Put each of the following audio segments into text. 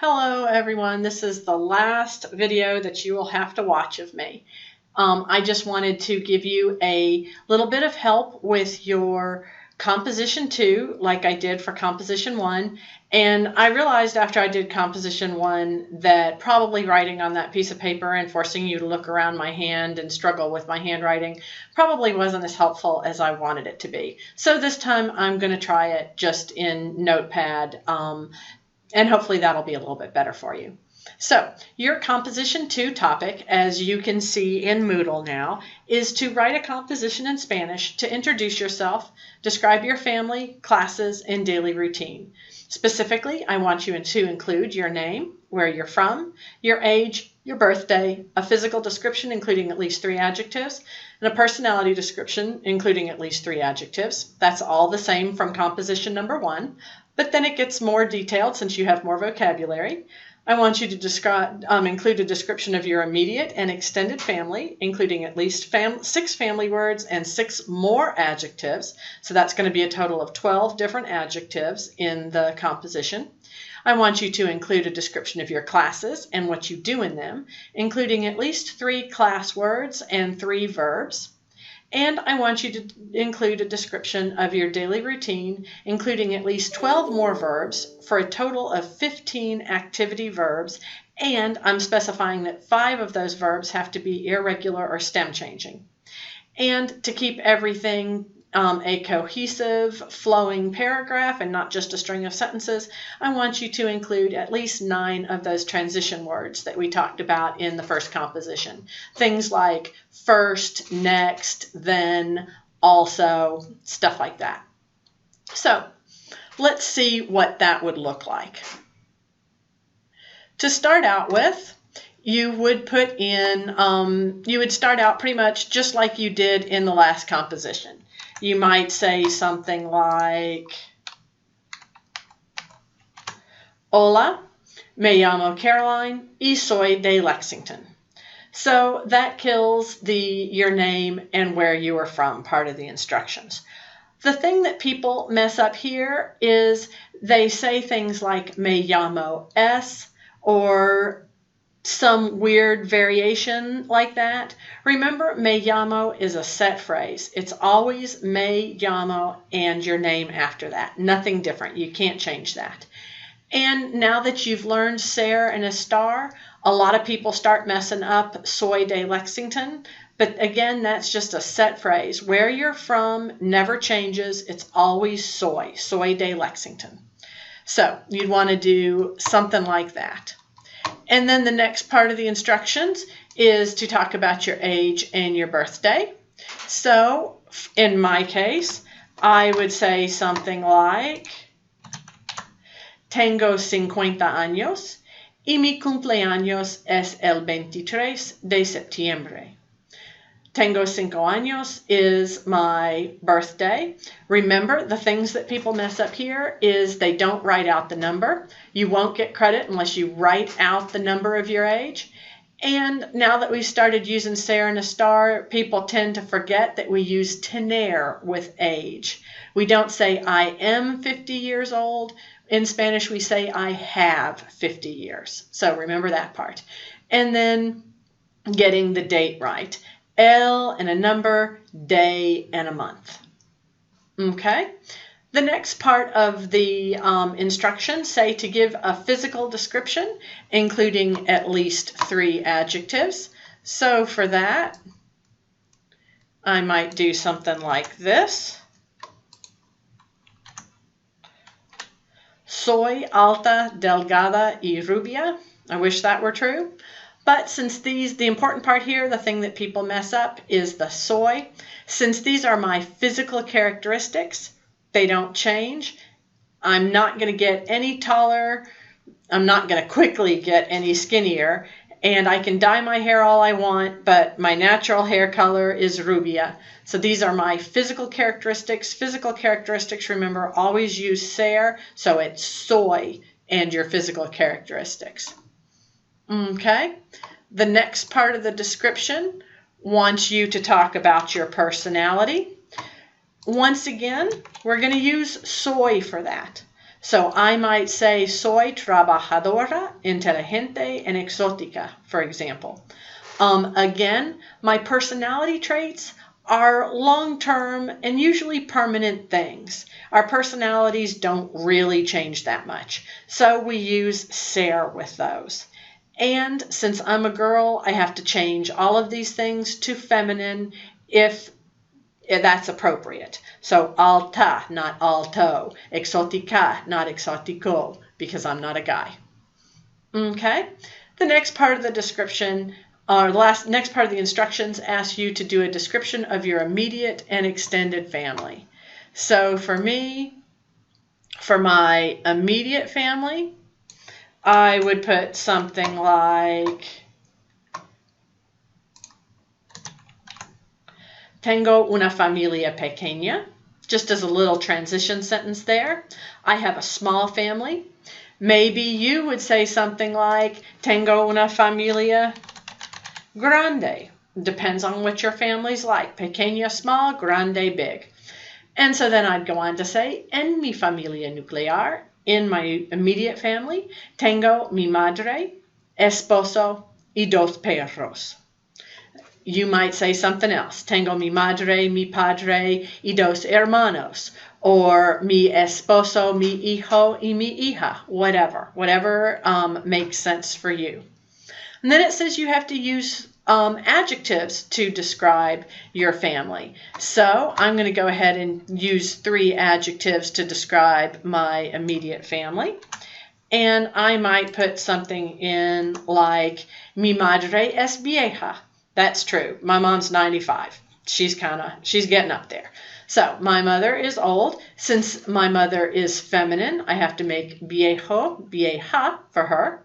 Hello everyone, this is the last video that you will have to watch of me. I just wanted to give you a little bit of help with your Composition 2 like I did for Composition 1, and I realized after I did Composition 1 that probably writing on that piece of paper and forcing you to look around my hand and struggle with my handwriting probably wasn't as helpful as I wanted it to be. So this time I'm going to try it just in Notepad. And hopefully that'll be a little bit better for you. So your Composition 2 topic, as you can see in Moodle now, is to write a composition in Spanish to introduce yourself, describe your family, classes, and daily routine. Specifically, I want you to include your name, where you're from, your age, your birthday, a physical description including at least 3 adjectives, and a personality description including at least 3 adjectives. That's all the same from Composition number 1. But then it gets more detailed since you have more vocabulary. I want you to include a description of your immediate and extended family, including at least 6 family words and 6 more adjectives. So that's going to be a total of 12 different adjectives in the composition. I want you to include a description of your classes and what you do in them, including at least 3 class words and 3 verbs. And I want you to include a description of your daily routine, including at least 12 more verbs for a total of 15 activity verbs. And I'm specifying that 5 of those verbs have to be irregular or stem changing. And to keep everything a cohesive, flowing paragraph and not just a string of sentences, I want you to include at least 9 of those transition words that we talked about in the first composition. Things like first, next, then, also, stuff like that. So let's see what that would look like. To start out with, you would put in, you would start out pretty much just like you did in the last composition. You might say something like, Hola, me llamo Caroline y soy de Lexington. So that kills your name and where you are from part of the instructions. The thing that people mess up here is they say things like me llamo es or some weird variation like that. Remember, me llamo is a set phrase. It's always me llamo and your name after that. Nothing different. You can't change that. And now that you've learned ser and estar, a lot of people start messing up soy de Lexington. But again, that's just a set phrase. Where you're from never changes. It's always soy de Lexington. So you'd want to do something like that. And then the next part of the instructions is to talk about your age and your birthday. So in my case, I would say something like, Tengo 50 años y mi cumpleaños es el 23 de septiembre. Tengo 5 años is my birthday. Remember, the things that people mess up here is they don't write out the number. You won't get credit unless you write out the number of your age. And now that we've started using ser and estar, people tend to forget that we use tener with age. We don't say I am 50 years old. In Spanish, we say I have 50 years. So remember that part. And then getting the date right. El and a number, day and a month. Okay. The next part of the instructions say to give a physical description, including at least 3 adjectives. So for that, I might do something like this. Soy alta, delgada y rubia. I wish that were true. But since the important part here, the thing that people mess up is the soy. Since these are my physical characteristics, they don't change. I'm not going to get any taller. I'm not going to quickly get any skinnier. And I can dye my hair all I want, but my natural hair color is rubia. So these are my physical characteristics. Physical characteristics, remember, always use ser. So it's soy and your physical characteristics. Okay, the next part of the description wants you to talk about your personality. Once again, we're going to use soy for that. So I might say, soy trabajadora, inteligente, and exótica, for example. Again, my personality traits are long-term and usually permanent things. Our personalities don't really change that much. So we use ser with those. And since I'm a girl, I have to change all of these things to feminine if that's appropriate. So alta, not alto. Exotica, not exotico, because I'm not a guy. Okay? The next part of the description, or the next part of the instructions asks you to do a description of your immediate and extended family. So for me, for my immediate family, I would put something like, tengo una familia pequeña, just as a little transition sentence there. I have a small family. Maybe you would say something like, tengo una familia grande. Depends on what your family's like. Pequeña, small, grande, big. And so then I'd go on to say, en mi familia nuclear, in my immediate family, tengo mi madre, esposo, y dos perros. You might say something else. Tengo mi madre, mi padre, y dos hermanos. Or mi esposo, mi hijo, y mi hija. Whatever makes sense for you. And then it says you have to use adjectives to describe your family. So I'm going to go ahead and use 3 adjectives to describe my immediate family. And I might put something in like, mi madre es vieja. That's true. My mom's 95. She's getting up there. So my mother is old. Since my mother is feminine, I have to make viejo, vieja for her.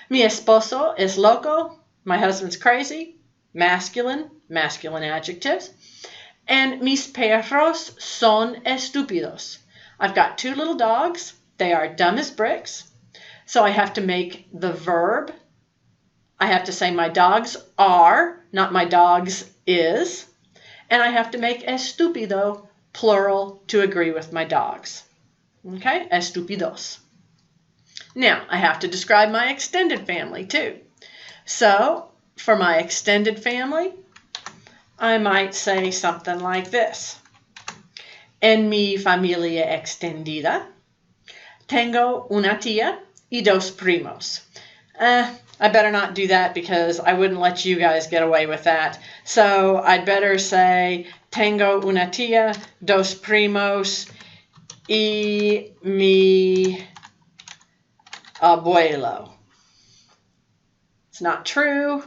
Mi esposo es loco. My husband's crazy. Masculine adjectives. And mis perros son estúpidos. I've got 2 little dogs. They are dumb as bricks. So I have to make the verb. I have to say my dogs are, not my dogs is. And I have to make estúpido plural to agree with my dogs. Okay, estúpidos. Now, I have to describe my extended family too. So, for my extended family, I might say something like this. En mi familia extendida, tengo una tía y dos primos. I better not do that because I wouldn't let you guys get away with that. So I'd better say, tengo una tía, dos primos, y mi abuelo. It's not true.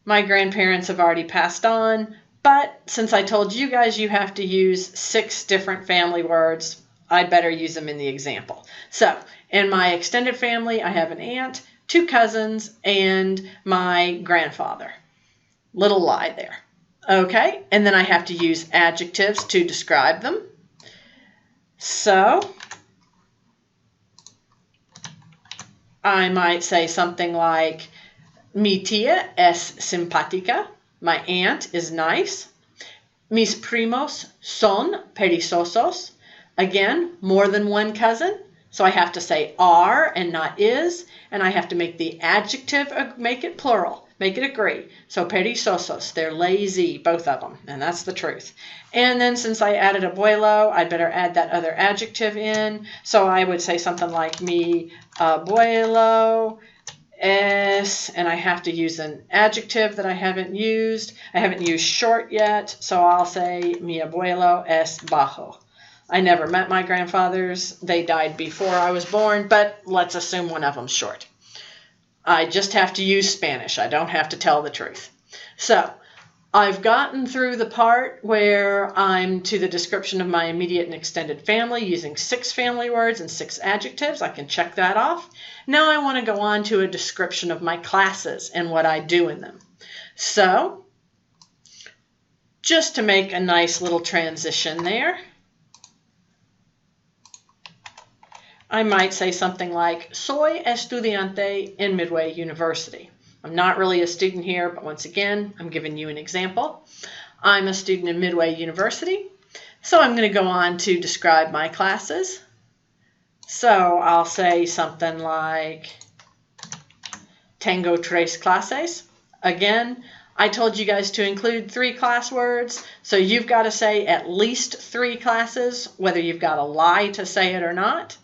My grandparents have already passed on, but since I told you guys you have to use 6 different family words, I'd better use them in the example. So, in my extended family, I have an aunt, 2 cousins, and my grandfather. Little lie there. Okay, and then I have to use adjectives to describe them. So, I might say something like, mi tía es simpática. My aunt is nice. Mis primos son perezosos. Again, more than one cousin. So I have to say are and not is. And I have to make the adjective, make it plural. Make it agree. So perezosos, they're lazy, both of them. And that's the truth. And then since I added abuelo, I'd better add that other adjective in. So I would say something like mi abuelo es, and I have to use an adjective that I haven't used. I haven't used short yet, so I'll say mi abuelo es bajo. I never met my grandfathers. They died before I was born, but let's assume one of them's short. I just have to use Spanish. I don't have to tell the truth. So I've gotten through the part where I'm to the description of my immediate and extended family using 6 family words and 6 adjectives. I can check that off. Now I want to go on to a description of my classes and what I do in them. So, just to make a nice little transition there, I might say something like, soy estudiante en Midway University. I'm not really a student here, but once again, I'm giving you an example. I'm a student in Midway University, so I'm going to go on to describe my classes. So I'll say something like, tengo tres clases. Again, I told you guys to include 3 class words, so you've got to say at least 3 classes, whether you've got a lie to say it or not.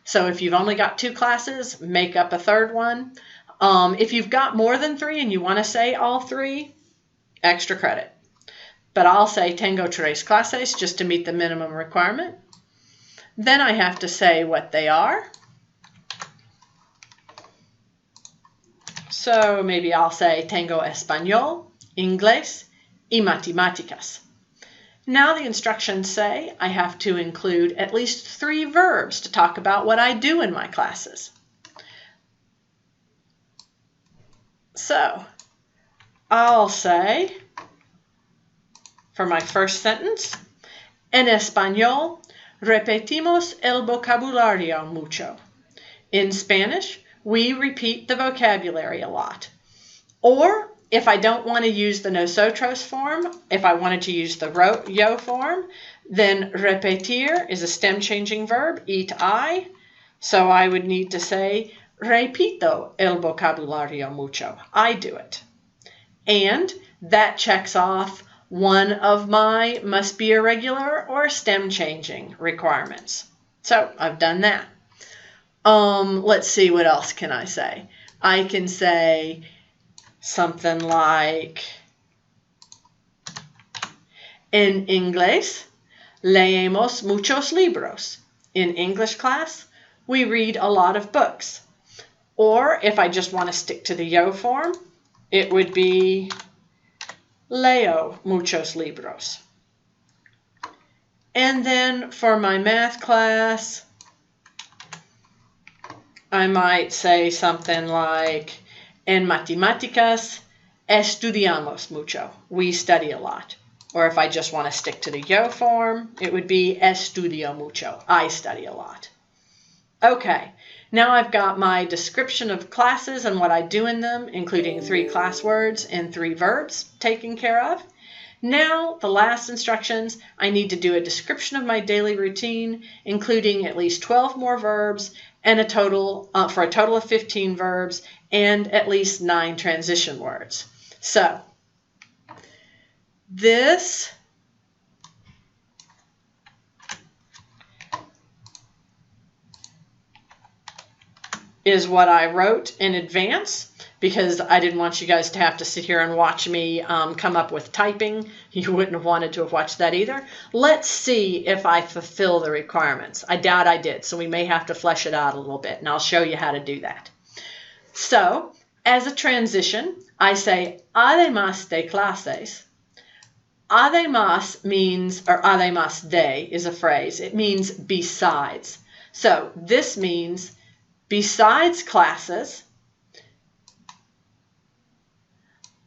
So if you've only got 2 classes, make up a third one. If you've got more than 3 and you want to say all 3, extra credit. But I'll say tengo tres clases just to meet the minimum requirement. Then I have to say what they are. So maybe I'll say tengo español, inglés, y matemáticas. Now the instructions say I have to include at least 3 verbs to talk about what I do in my classes. So I'll say, for my first sentence, en español, repetimos el vocabulario mucho. In Spanish, we repeat the vocabulary a lot. Or, if I don't want to use the nosotros form, if I wanted to use the yo form, then repetir is a stem-changing verb, eat I. So I would need to say, repito el vocabulario mucho. I do it. And that checks off one of my must be irregular or stem changing requirements. So I've done that. Let's see, what else can I say? I can say something like, en inglés, leemos muchos libros. In English class, we read a lot of books. Or if I just want to stick to the yo form, it would be, leo muchos libros. And then for my math class, I might say something like, en matemáticas estudiamos mucho. We study a lot. Or if I just want to stick to the yo form, it would be estudio mucho. I study a lot. Okay, now I've got my description of classes and what I do in them, including 3 class words and 3 verbs taken care of. Now, the last instructions, I need to do a description of my daily routine, including at least 12 more verbs and a total for a total of 15 verbs and at least 9 transition words. So, this is what I wrote in advance, because I didn't want you guys to have to sit here and watch me come up with typing. You wouldn't have wanted to have watched that either. Let's see if I fulfill the requirements. I doubt I did, so we may have to flesh it out a little bit, and I'll show you how to do that. So, as a transition, I say, además de clases. Además means, or además de is a phrase. It means besides. So, this means besides classes,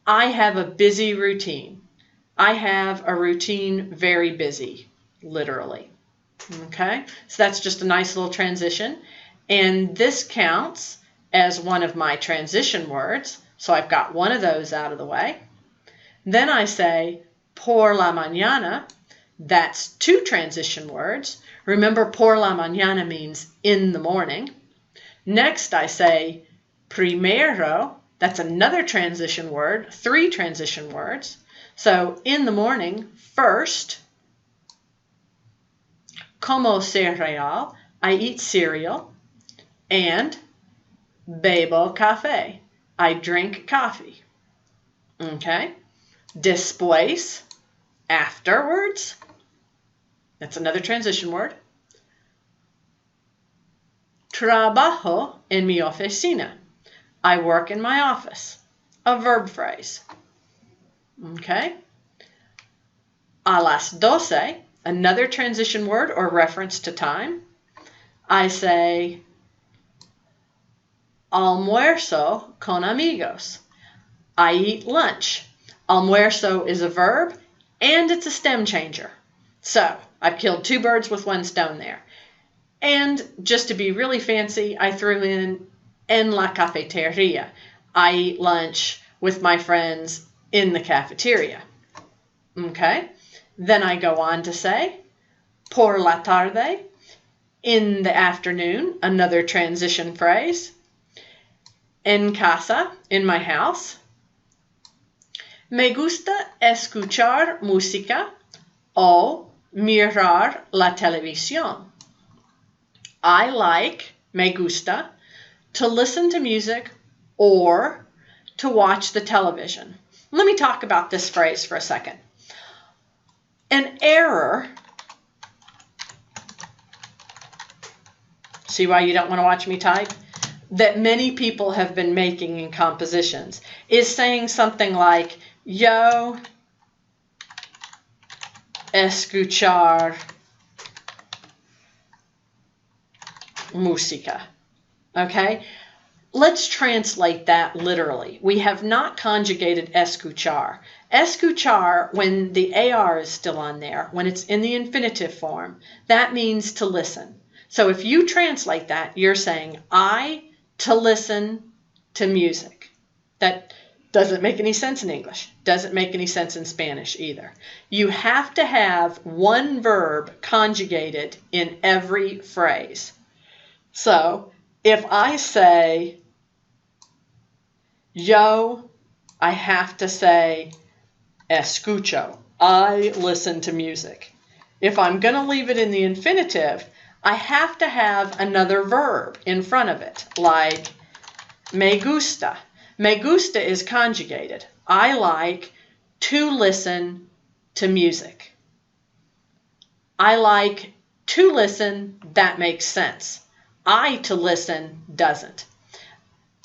I have a busy routine. I have a routine very busy, literally. Okay, so that's just a nice little transition. And this counts as one of my transition words. So I've got one of those out of the way. Then I say, por la mañana. That's 2 transition words. Remember, por la mañana means in the morning. Next, I say, primero. That's another transition word, 3 transition words. So, in the morning, first, como cereal, I eat cereal, and bebo café, I drink coffee. Okay? Después, afterwards, that's another transition word. Trabajo en mi oficina. I work in my office. A verb phrase. Okay. A las 12, another transition word or reference to time. I say, almuerzo con amigos. I eat lunch. Almuerzo is a verb and it's a stem changer. So I've killed 2 birds with 1 stone there. And just to be really fancy, I threw in la cafeteria. I eat lunch with my friends in the cafeteria. Okay? Then I go on to say, por la tarde. In the afternoon, another transition phrase. En casa, in my house. Me gusta escuchar música o mirar la televisión. I like, me gusta, to listen to music or to watch the television. Let me talk about this phrase for a second. An error, see why you don't want to watch me type? That many people have been making in compositions is saying something like, yo escuchar música. Okay? Let's translate that literally. We have not conjugated escuchar. Escuchar, when the AR is still on there, when it's in the infinitive form, that means to listen. So if you translate that, you're saying, I to listen to music. That doesn't make any sense in English. Doesn't make any sense in Spanish either. You have to have one verb conjugated in every phrase. So if I say yo, I have to say escucho. I listen to music. If I'm going to leave it in the infinitive, I have to have another verb in front of it, like me gusta. Me gusta is conjugated. I like to listen to music. I like to listen, that makes sense. I to listen doesn't.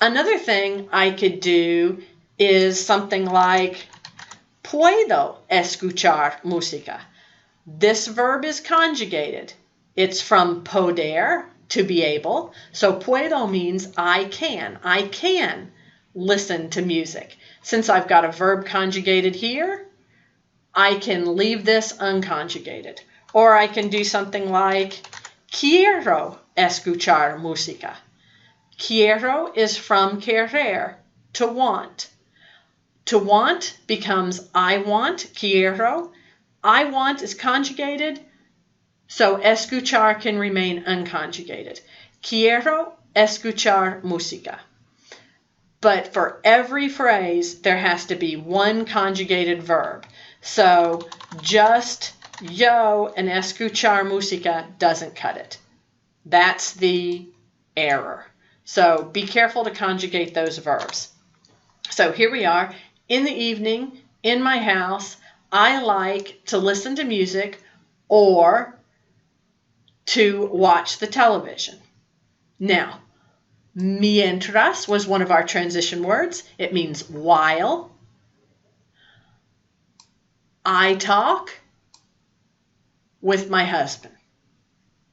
Another thing I could do is something like puedo escuchar música. This verb is conjugated. It's from poder, to be able. So puedo means I can. I can listen to music. Since I've got a verb conjugated here, I can leave this unconjugated. Or I can do something like quiero escuchar música. Quiero is from querer, to want. To want becomes I want, quiero. I want is conjugated, so escuchar can remain unconjugated. Quiero escuchar música. But for every phrase, there has to be one conjugated verb. So just yo and escuchar música doesn't cut it. That's the error. So be careful to conjugate those verbs. So here we are. In the evening, in my house, I like to listen to music or to watch the television. Now, mientras was one of our transition words. It means while. I talk with my husband.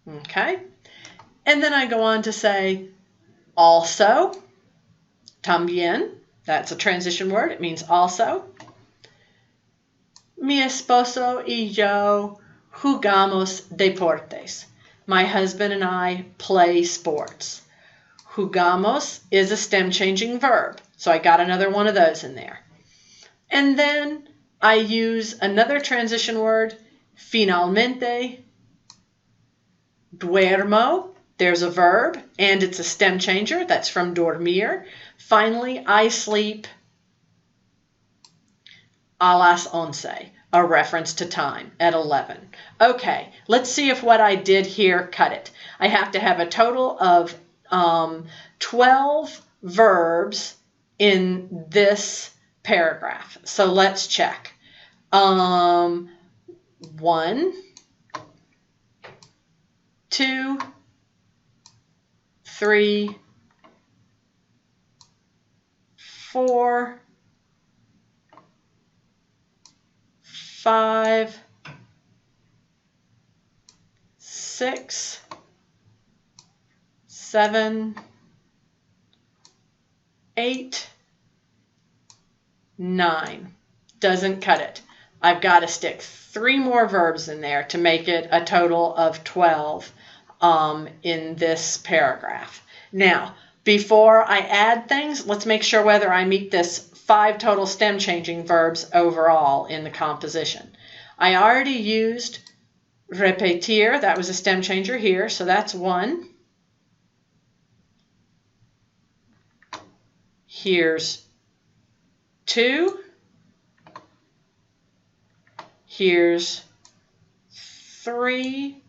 Okay? And then I go on to say also, también, that's a transition word. It means also. Mi esposo y yo jugamos deportes. My husband and I play sports. Jugamos is a stem-changing verb, so I got another one of those in there. And then I use another transition word, finalmente. Duermo, there's a verb, and it's a stem changer. That's from dormir. Finally, I sleep a las 11, a reference to time, at 11. Okay, let's see if what I did here cut it. I have to have a total of 12 verbs in this paragraph. So let's check. 1, 2, 3, 4, 5, 6, 7, 8, 9. Doesn't cut it. I've got to stick 3 more verbs in there to make it a total of 12 in this paragraph. Now, before I add things, let's make sure whether I meet this 5 total stem changing verbs overall in the composition. I already used Repetir, that was a stem changer here, so that's 1. Here's 2. Here's 3.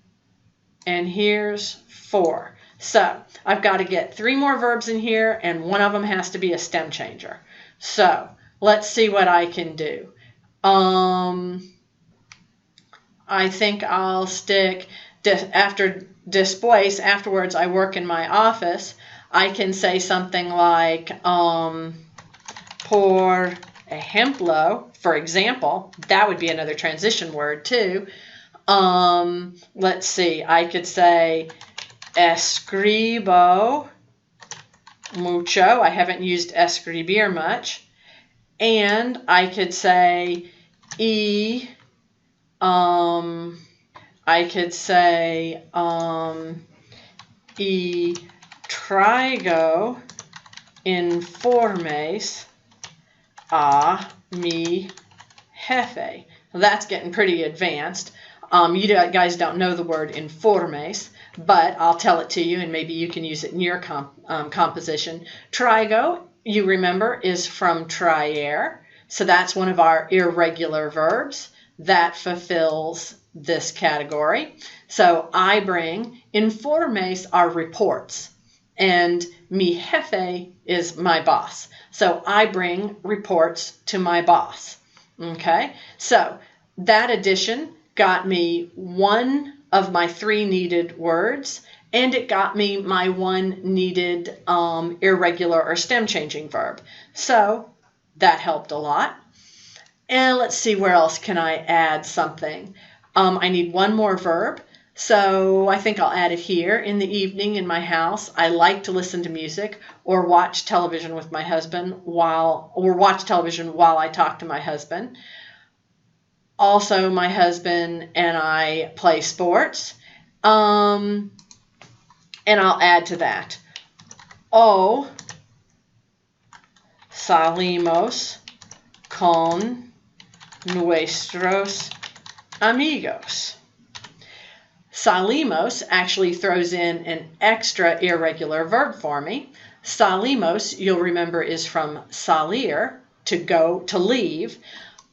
And here's 4. So I've got to get 3 more verbs in here, and one of them has to be a stem changer. So let's see what I can do. I think I'll stick, after displace, afterwards I work in my office, I can say something like, por ejemplo, for example. That would be another transition word too. Let's see, I could say, escribo mucho. I haven't used escribir much. And I could say, I could say, y traigo informes a mi jefe. Well, that's getting pretty advanced. You guys don't know the word informes, but I'll tell it to you, and maybe you can use it in your composition. Traigo, you remember, is from traer, so that's one of our irregular verbs that fulfills this category. So I bring, informes are reports, and mi jefe is my boss. So I bring reports to my boss. Okay, so that addition got me 1 of my 3 needed words, and it got me my 1 needed irregular or stem changing verb. So that helped a lot. And let's see, where else can I add something? I need 1 more verb, so I think I'll add it here. In the evening in my house, I like to listen to music or watch television with my husband while I talk to my husband. Also, my husband and I play sports. And I'll add to that. O salimos con nuestros amigos. Salimos actually throws in an extra irregular verb for me. Salimos, you'll remember, is from salir, to go, to leave.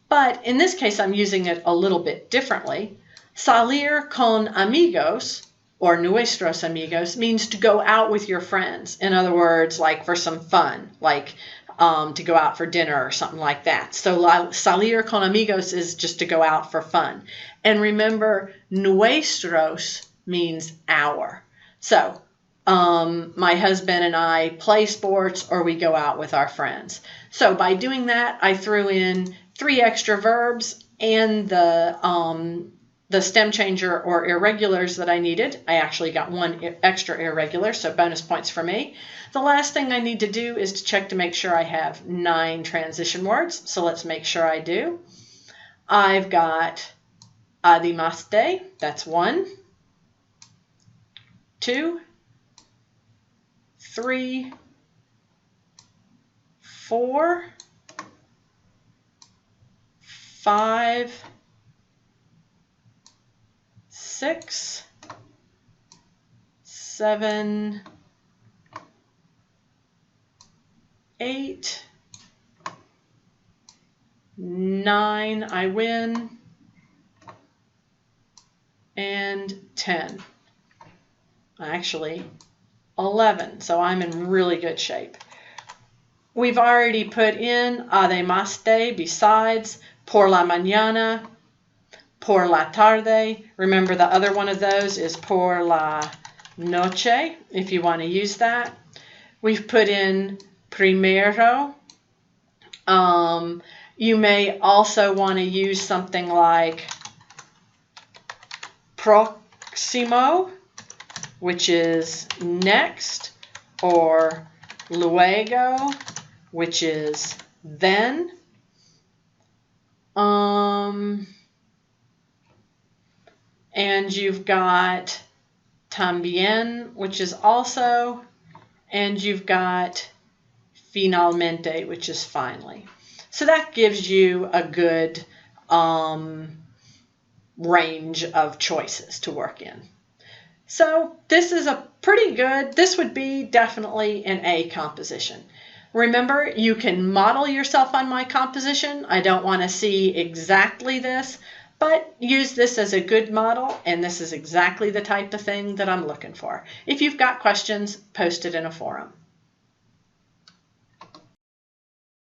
But in this case, I'm using it a little bit differently. Salir con amigos, or nuestros amigos, means to go out with your friends. In other words, like for some fun, like to go out for dinner or something like that. So salir con amigos is just to go out for fun. And remember, nuestros means our. So my husband and I play sports, or we go out with our friends. So by doing that, I threw in 3 extra verbs and the stem changer or irregulars that I needed. I actually got 1 extra irregular, so bonus points for me. The last thing I need to do is to check to make sure I have 9 transition words. So let's make sure I do. I've got adimaste, that's 1, 2, 3, 4, 5, 6, 7, 8, 9, I win, and 10. Actually, 11, so I'm in really good shape. We've already put in ademaste, besides, por la mañana, por la tarde. Remember, the other one of those is por la noche, if you want to use that. We've put in primero. You may also want to use something like próximo, which is next, or luego, which is then. And you've got también, which is also, and you've got finalmente, which is finally. So that gives you a good range of choices to work in. So this is a pretty good, this would be definitely an A composition. Remember, you can model yourself on my composition. I don't want to see exactly this, but use this as a good model, and this is exactly the type of thing that I'm looking for. If you've got questions, post it in a forum.